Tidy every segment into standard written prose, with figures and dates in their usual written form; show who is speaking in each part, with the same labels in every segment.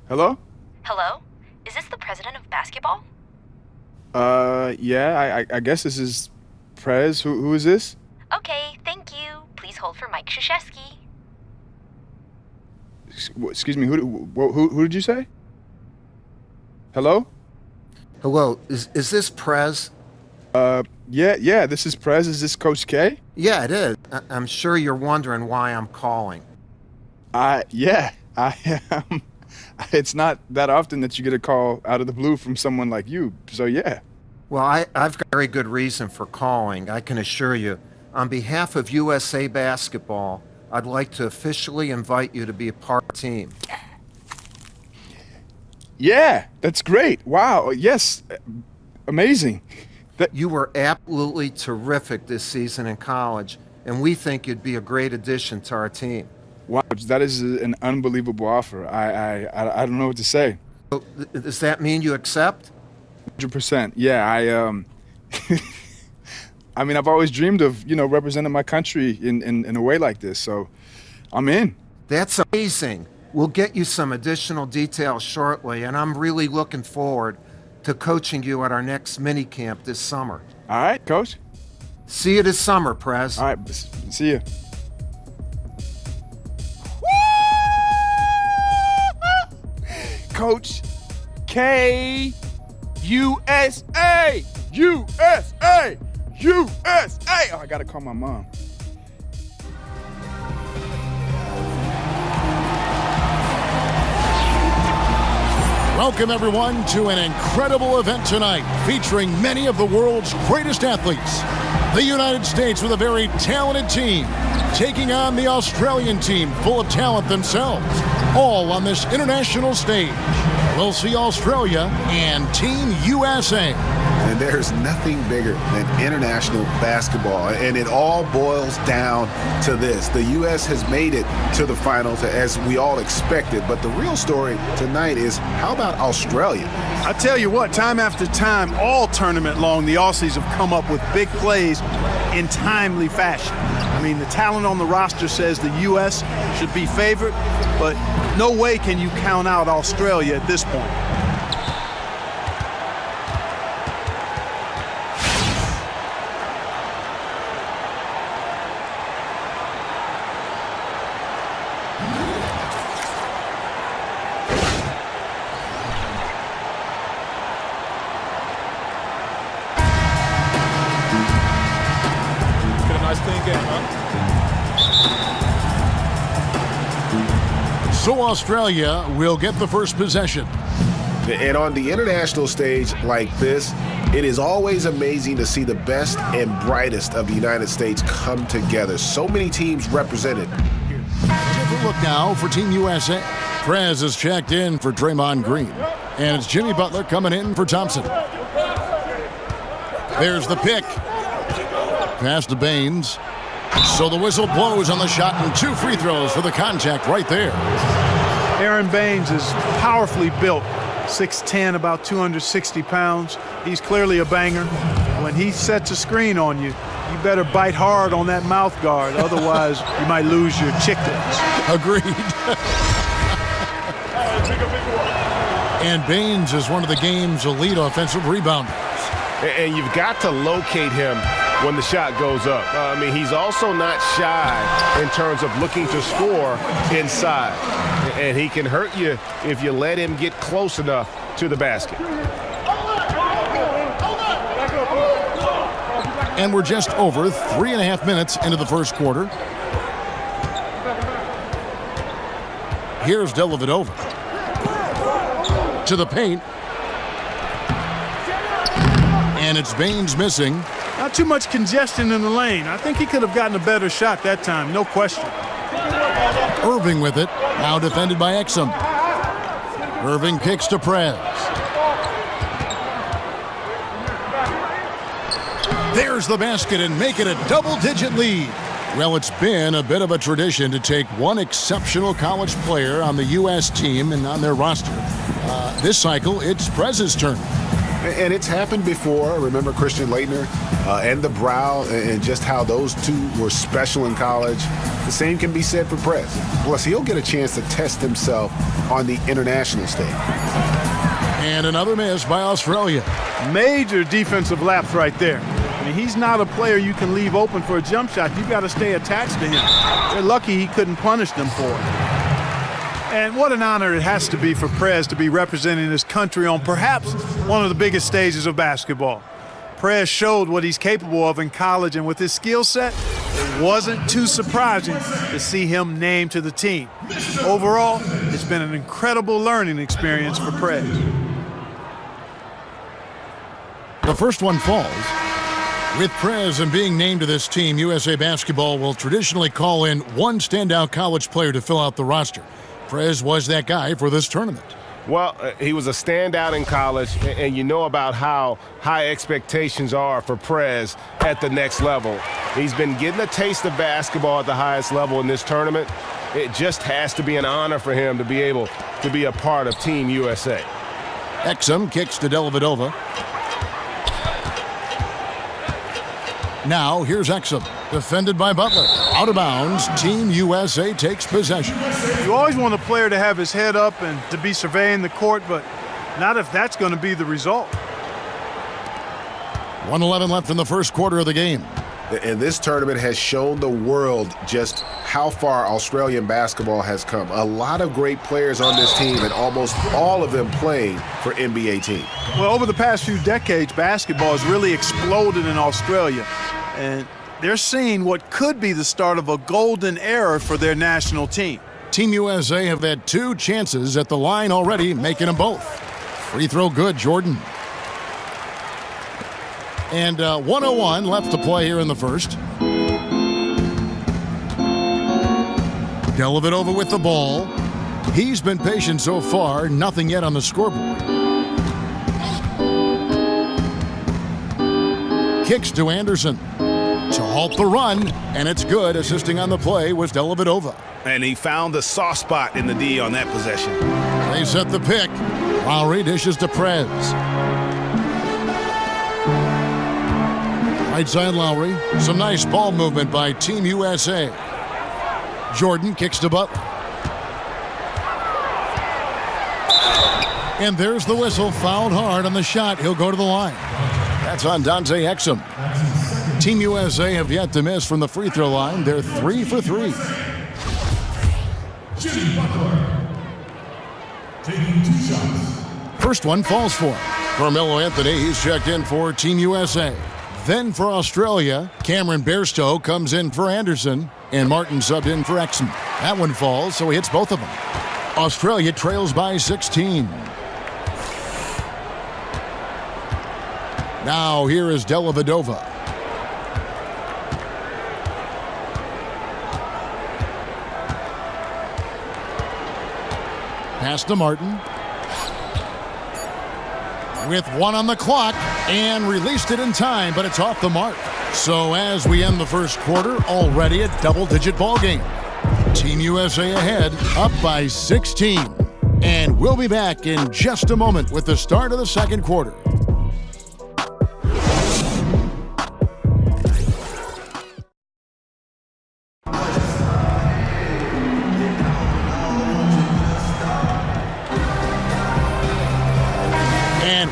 Speaker 1: Hello?
Speaker 2: Hello? Is this the president of basketball?
Speaker 1: Yeah, I guess this is Prez. Who is this?
Speaker 2: Okay, thank you. Please hold for Mike Krzyzewski.
Speaker 1: Excuse me, who did you say? Hello?
Speaker 3: Hello, is this Prez?
Speaker 1: Yeah, this is Prez. Is this Coach K?
Speaker 3: Yeah, it is. I'm sure you're wondering why I'm calling.
Speaker 1: Yeah, I am. It's not that often that you get a call out of the blue from someone like you, so yeah.
Speaker 3: Well, I've got a very good reason for calling, I can assure you. On behalf of USA Basketball, I'd like to officially invite you to be a part of the team.
Speaker 1: Yeah, that's great. Wow, yes, amazing.
Speaker 3: You were absolutely terrific this season in college, and we think you'd be a great addition to our team.
Speaker 1: Wow, that is an unbelievable offer. I don't know what to say.
Speaker 3: So, does that mean you accept?
Speaker 1: 100%. Yeah, I mean, I've always dreamed of, representing my country in a way like this, so I'm in.
Speaker 3: That's amazing. We'll get you some additional details shortly, and I'm really looking forward to coaching you at our next mini camp this summer.
Speaker 1: All right, Coach.
Speaker 3: See you this summer, Prez.
Speaker 1: All right, see you. Coach K, USA, USA, USA. Oh, I gotta call my mom.
Speaker 4: Welcome, everyone, to an incredible event tonight featuring many of the world's greatest athletes. The United States with a very talented team taking on the Australian team full of talent themselves, all on this international stage. We'll see Australia and Team USA.
Speaker 5: And there's nothing bigger than international basketball, and it all boils down to this. The U.S. has made it to the finals as we all expected, but the real story tonight is how about Australia?
Speaker 6: I tell you what, time after time, all tournament long, the Aussies have come up with big plays in timely fashion. I mean, the talent on the roster says the U.S. should be favored, but no way can you count out Australia at this point.
Speaker 4: So Australia will get the first possession.
Speaker 5: And on the international stage like this, it is always amazing to see the best and brightest of the United States come together. So many teams represented.
Speaker 4: Different look now for Team USA. Prez is checked in for Draymond Green. And it's Jimmy Butler coming in for Thompson. There's the pick. Pass to Baines. So the whistle blows on the shot and 2 free throws for the contact right there.
Speaker 6: Aaron Baines is powerfully built, 6'10", about 260 pounds. He's clearly a banger. When he sets a screen on you, you better bite hard on that mouth guard, otherwise you might lose your chickens.
Speaker 4: Agreed. And Baines is one of the game's elite offensive rebounders.
Speaker 7: And you've got to locate him when the shot goes up. I mean, he's also not shy in terms of looking to score inside. And he can hurt you if you let him get close enough to the basket.
Speaker 4: And we're just over 3.5 minutes into the first quarter. Here's Dellavedova. To the paint. And it's Baines missing.
Speaker 6: Not too much congestion in the lane. I think he could have gotten a better shot that time, no question.
Speaker 4: Irving with it, now defended by Exum. Irving kicks to Prez. There's the basket and make it a double-digit lead. Well, it's been a bit of a tradition to take one exceptional college player on the U.S. team and on their roster. This cycle, it's Prez's turn.
Speaker 5: And it's happened before. Remember Christian Laettner and the Brow, and just how those two were special in college. The same can be said for Prez. Plus, he'll get a chance to test himself on the international stage.
Speaker 4: And another miss by Australia.
Speaker 6: Major defensive lapse right there. I mean, he's not a player you can leave open for a jump shot. You've got to stay attached to him. They're lucky he couldn't punish them for it. And what an honor it has to be for Prez to be representing his country on perhaps one of the biggest stages of basketball. Prez showed what he's capable of in college, and with his skill set, it wasn't too surprising to see him named to the team. Overall, it's been an incredible learning experience for Prez.
Speaker 4: The first one falls. With Prez and being named to this team, USA Basketball will traditionally call in one standout college player to fill out the roster. Prez was that guy for this tournament.
Speaker 7: Well, he was a standout in college, and you know about how high expectations are for Prez at the next level. He's been getting a taste of basketball at the highest level in this tournament. It just has to be an honor for him to be able to be a part of Team USA.
Speaker 4: Exum kicks to Dellavedova. Now here's Exum, defended by Butler. Out of bounds, Team USA takes possession.
Speaker 6: You always want a player to have his head up and to be surveying the court, but not if that's going to be the result.
Speaker 4: 1:11 left in the first quarter of the game.
Speaker 5: And this tournament has shown the world just how far Australian basketball has come. A lot of great players on this team, and almost all of them playing for NBA teams.
Speaker 6: Well, over the past few decades, basketball has really exploded in Australia. And they're seeing what could be the start of a golden era for their national team.
Speaker 4: Team USA have had two chances at the line already, making them both. Free throw good, Jordan. And 1:01 left to play here in the first. Dellavedova with the ball. He's been patient so far, nothing yet on the scoreboard. Kicks to Anderson to halt the run, and it's good. Assisting on the play was Dellavedova.
Speaker 8: And he found the soft spot in the D on that possession.
Speaker 4: They set the pick. Lowry dishes to Prez. Right side Lowry. Some nice ball movement by Team USA. Jordan kicks to Butler. And there's the whistle. Fouled hard on the shot. He'll go to the line. That's on Dante Exum. Team USA have yet to miss from the free throw line. They're 3 for 3.
Speaker 9: Jimmy Butler taking 2 shots.
Speaker 4: First one falls for him. Carmelo Anthony, he's checked in for Team USA. Then for Australia, Cameron Bairstow comes in for Anderson, and Martin subbed in for Exum. That one falls, so he hits both of them. Australia trails by 16. Now here is Dellavedova. Pass to Martin. With 1 on the clock, and released it in time, but it's off the mark. So as we end the first quarter, already a double-digit ball game. Team USA ahead, up by 16. And we'll be back in just a moment with the start of the second quarter.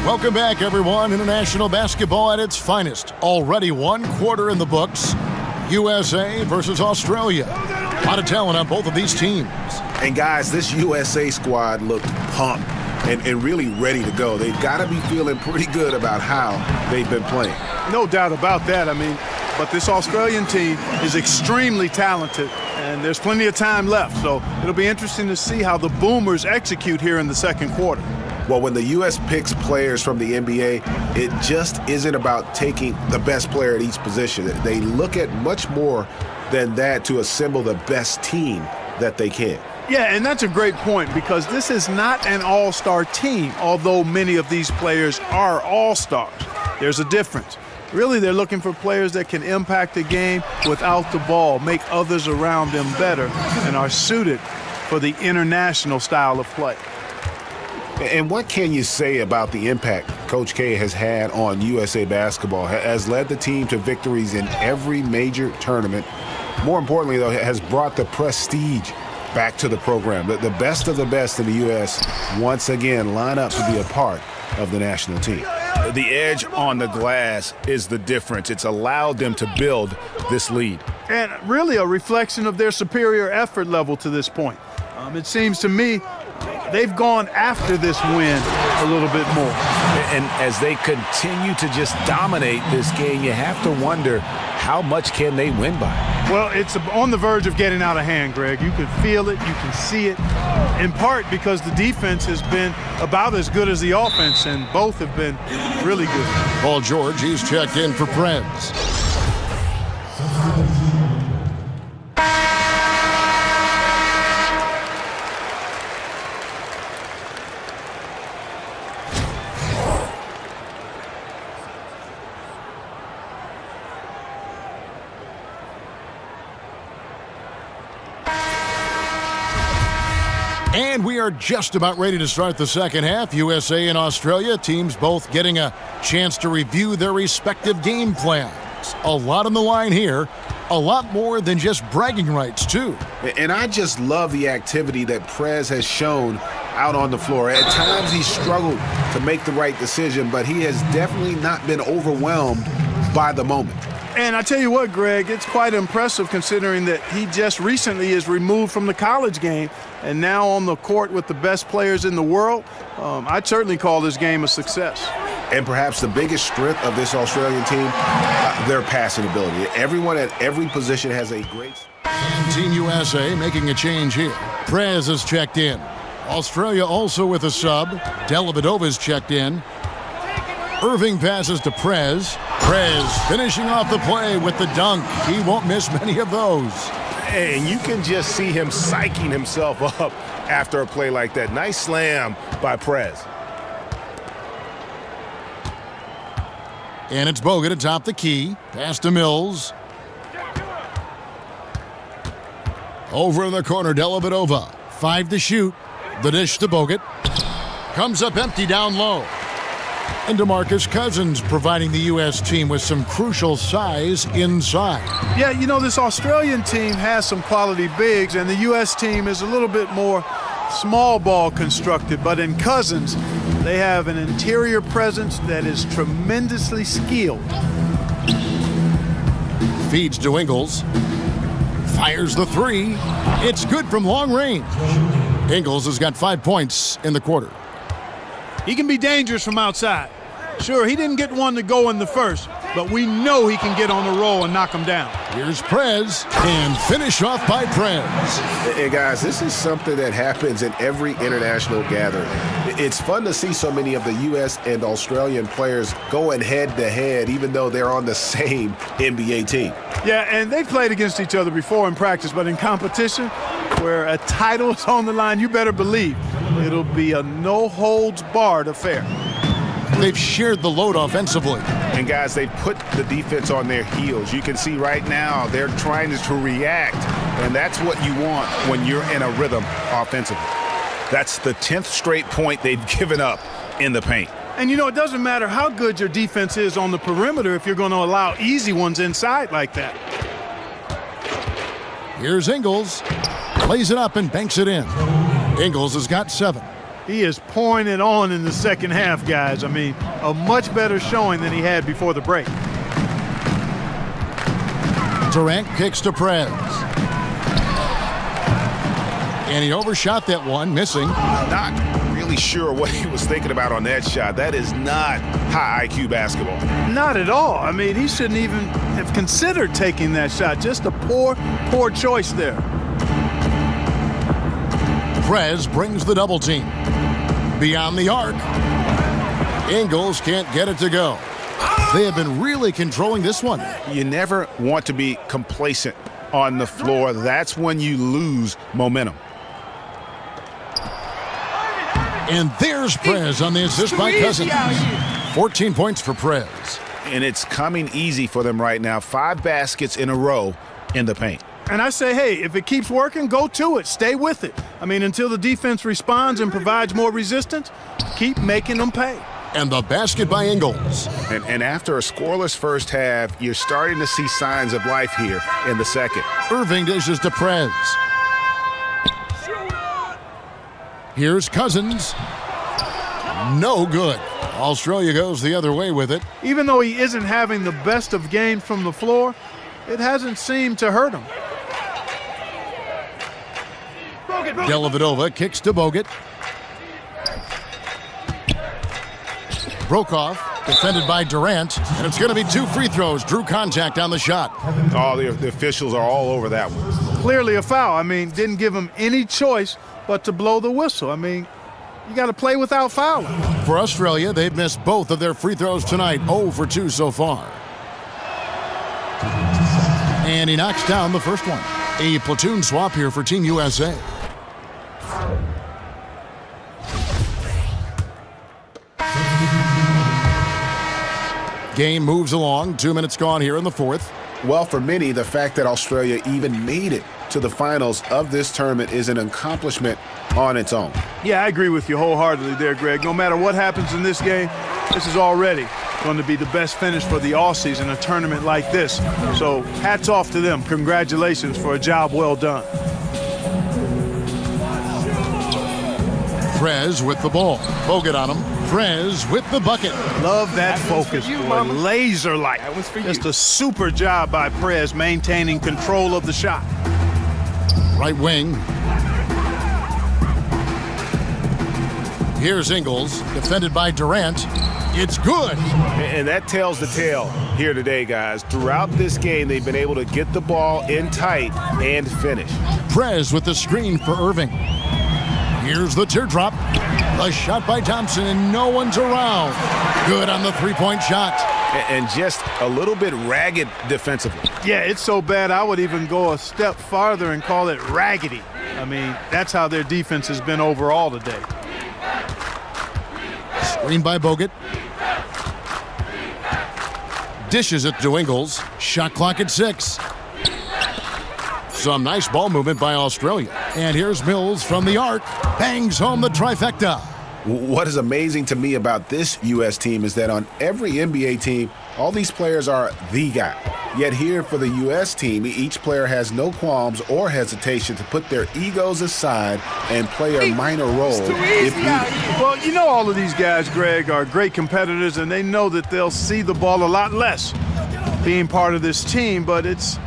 Speaker 4: Welcome back, everyone. International basketball at its finest. Already one quarter in the books. USA versus Australia. A lot of talent on both of these teams.
Speaker 5: And guys, this USA squad looked pumped and really ready to go. They've got to be feeling pretty good about how they've been playing.
Speaker 6: No doubt about that. I mean, but this Australian team is extremely talented, and there's plenty of time left. So it'll be interesting to see how the Boomers execute here in the second quarter.
Speaker 5: Well, when the U.S. picks players from the NBA, it just isn't about taking the best player at each position. They look at much more than that to assemble the best team that they can.
Speaker 6: Yeah, and that's a great point, because this is not an all-star team, although many of these players are all-stars. There's a difference. Really, they're looking for players that can impact the game without the ball, make others around them better, and are suited for the international style of play.
Speaker 5: And what can you say about the impact Coach K has had on USA basketball? Has led the team to victories in every major tournament. More importantly, though, has brought the prestige back to the program. The best of the best in the U.S. once again line up to be a part of the national team.
Speaker 8: The edge on the glass is the difference. It's allowed them to build this lead.
Speaker 6: And really a reflection of their superior effort level to this point. It seems to me they've gone after this win a little bit more.
Speaker 8: And as they continue to just dominate this game, you have to wonder, how much can they win by?
Speaker 6: Well, it's on the verge of getting out of hand, Greg. You can feel it, you can see it, in part because the defense has been about as good as the offense, and both have been really good.
Speaker 4: Paul George, he's checked in for Preds. And we are just about ready to start the second half. USA and Australia, teams both getting a chance to review their respective game plans. A lot on the line here. A lot more than just bragging rights, too.
Speaker 5: And I just love the activity that Prez has shown out on the floor. At times he struggled to make the right decision, but he has definitely not been overwhelmed by the moment.
Speaker 6: And I tell you what, Greg, it's quite impressive considering that he just recently is removed from the college game and now on the court with the best players in the world. I'd certainly call this game a success.
Speaker 5: And perhaps the biggest strength of this Australian team, their passing ability. Everyone at every position has a great...
Speaker 4: And Team USA making a change here. Prez is checked in. Australia also with a sub. Dellavedova's checked in. Irving passes to Prez. Prez finishing off the play with the dunk. He won't miss many of those.
Speaker 7: And you can just see him psyching himself up after a play like that. Nice slam by Prez.
Speaker 4: And it's Bogut atop the key. Pass to Mills. Over in the corner, Dellavedova. 5 to shoot. The dish to Bogut. Comes up empty down low. And DeMarcus Cousins providing the U.S. team with some crucial size inside.
Speaker 6: Yeah, you know, this Australian team has some quality bigs, and the U.S. team is a little bit more small ball constructed. But in Cousins, they have an interior presence that is tremendously skilled.
Speaker 4: Feeds to Ingles. Fires the three. It's good from long range. Ingles has got 5 points in the quarter.
Speaker 6: He can be dangerous from outside. Sure, he didn't get one to go in the first, but we know he can get on the roll and knock him down.
Speaker 4: Here's Prez, and finish off by Prez.
Speaker 5: Hey, guys, this is something that happens in every international gathering. It's fun to see so many of the U.S. and Australian players going head-to-head, even though they're on the same NBA team.
Speaker 6: Yeah, and they've played against each other before in practice, but in competition, where a title is on the line, you better believe it'll be a no-holds-barred affair.
Speaker 4: They've shared the load offensively.
Speaker 8: And, guys, they've put the defense on their heels. You can see right now they're trying to react, and that's what you want when you're in a rhythm offensively. That's the 10th straight point they've given up in the paint.
Speaker 6: And, you know, it doesn't matter how good your defense is on the perimeter if you're going to allow easy ones inside like that.
Speaker 4: Here's Ingles. Plays it up and banks it in. Ingles has got 7.
Speaker 6: He is pouring it on in the second half, guys. I mean, a much better showing than he had before the break.
Speaker 4: Durant kicks to Prez. And he overshot that one, missing.
Speaker 8: Not really sure what he was thinking about on that shot. That is not high IQ basketball.
Speaker 6: Not at all. I mean, he shouldn't even have considered taking that shot. Just a poor choice there.
Speaker 4: Prez brings the double team. Beyond the arc. Ingles can't get it to go. They have been really controlling this one.
Speaker 8: You never want to be complacent on the floor. That's when you lose momentum.
Speaker 4: And there's Prez on the assist by Cousins. 14 points for Prez.
Speaker 8: And it's coming easy for them right now. 5 baskets in a row in the paint.
Speaker 6: And I say, hey, if it keeps working, go to it. Stay with it. I mean, until the defense responds and provides more resistance, keep making them pay.
Speaker 4: And the basket by Ingles.
Speaker 8: And after a scoreless first half, you're starting to see signs of life here in the second.
Speaker 4: Irving dishes to Prez. Here's Cousins. No good. Australia goes the other way with it.
Speaker 6: Even though he isn't having the best of games from the floor, it hasn't seemed to hurt him.
Speaker 4: Dellavedova kicks to Bogut. Brokoff, defended by Durant, and it's going to be 2 free throws. Drew contact on the shot.
Speaker 8: Oh, the officials are all over that one.
Speaker 6: Clearly a foul. I mean, didn't give him any choice but to blow the whistle. I mean, you got to play without fouling.
Speaker 4: For Australia, they've missed both of their free throws tonight, 0 for 2 so far. And he knocks down the first one. A platoon swap here for Team USA. Game moves along. 2 minutes gone here in the fourth.
Speaker 5: Well, for many, the fact that Australia even made it to the finals of this tournament is an accomplishment on its own.
Speaker 6: Yeah, I agree with you wholeheartedly there, Greg. No matter what happens in this game, this is already going to be the best finish for the all-season, a tournament like this. So hats off to them. Congratulations for a job well done.
Speaker 4: Prez with the ball. Bogut on him. Prez with the bucket.
Speaker 6: Love that focus, boy. Laser-like.
Speaker 1: That one's for you.
Speaker 6: Just a super job by Prez maintaining control of the shot.
Speaker 4: Right wing. Here's Ingles, defended by Durant. It's good.
Speaker 7: And that tells the tale here today, guys. Throughout this game, they've been able to get the ball in tight and finish.
Speaker 4: Prez with the screen for Irving. Here's the teardrop. A shot by Thompson, and no one's around. Good on the three-point shot.
Speaker 8: And just a little bit ragged defensively.
Speaker 6: Yeah, it's so bad I would even go a step farther and call it raggedy. I mean, that's how their defense has been overall today.
Speaker 4: Screen by Bogut. Dishes it to Ingles. Shot clock at 6. Some nice ball movement by Australia. And here's Mills from the arc. Bangs home the trifecta.
Speaker 5: What is amazing to me about this U.S. team is that on every NBA team, all these players are the guy. Yet here for the U.S. team, each player has no qualms or hesitation to put their egos aside and play a minor role if needed.
Speaker 6: Well, you know all of these guys, Greg, are great competitors, and they know that they'll see the ball a lot less being part of this team, but it's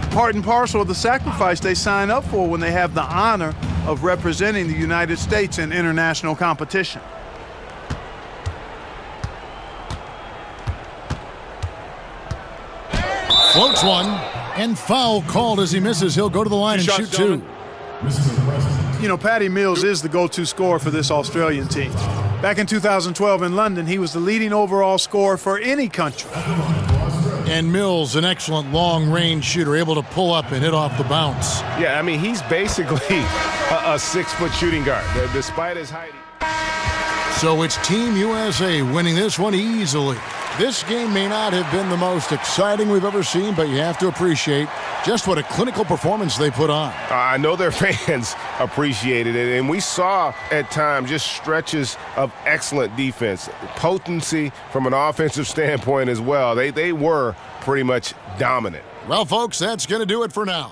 Speaker 6: part and parcel of the sacrifice they sign up for when they have the honor of representing the United States in international competition.
Speaker 4: Floats one, and foul called as he misses. He'll go to the line and shoot 2.
Speaker 6: You know, Patty Mills is the go-to scorer for this Australian team. Back in 2012 in London, he was the leading overall scorer for any country.
Speaker 4: And Mills, an excellent long-range shooter, able to pull up and hit off the bounce.
Speaker 7: Yeah, I mean, he's basically a 6-foot shooting guard, despite his height.
Speaker 4: So it's Team USA winning this one easily. This game may not have been the most exciting we've ever seen, but you have to appreciate just what a clinical performance they put on.
Speaker 7: I know their fans appreciated it, and we saw at times just stretches of excellent defense, potency from an offensive standpoint as well. They were pretty much dominant.
Speaker 4: Well, folks, that's going to do it for now.